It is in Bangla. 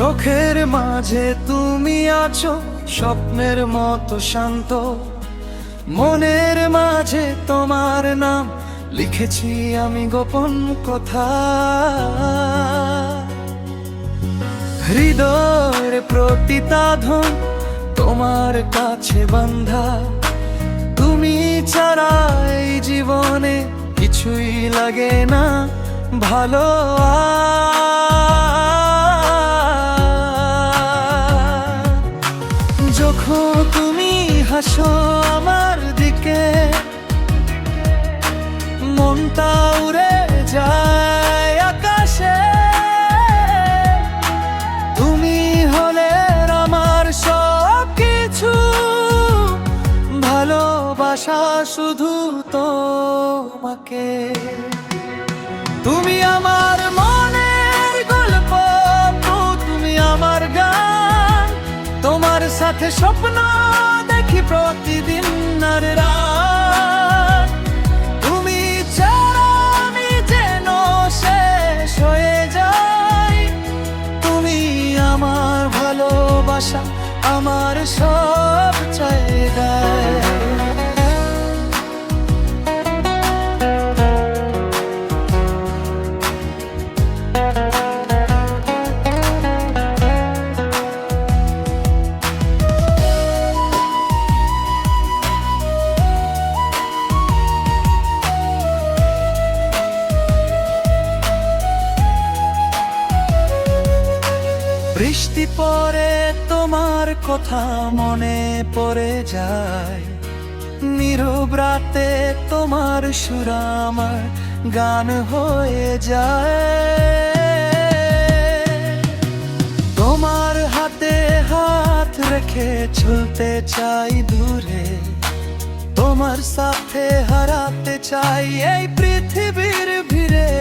চোখের মাঝে তুমি আছো স্বপ্নের মতো শান্ত, মনের মাঝে তোমার নাম লিখেছি আমি গোপন কথা। হৃদয়ের প্রতিটা ধন তোমার কাছে বান্ধা, তুমি ছাড়া এই জীবনে কিছুই লাগে না ভালো যখন তুমি হাসো আমার দিকে, মনটা উড়ে যায় আকাশে। তুমি হলে আমার সব কিছু, ভালোবাসা শুধু তোমাকে। তুমি আমার মনের গল্প, তুমি আমার গান, তোমার সাথে স্বপ্ন দেখি প্রতিদিন আর রাত। তুমি ছাড়া আমি যেন শেষ হয়ে যাই, তুমি আমার ভালোবাসা, আমার সব চাহিদা। বৃষ্টি পরে তোমার কথা মনে পড়ে যায়, নীরব রাতে তোমার সুর আমার গান হয়ে যায়। তোমার হাতে হাত রেখে চলতে চাই দূরে, তোমার সাথে হারাতে চাই এই পৃথিবীর ভিড়ে।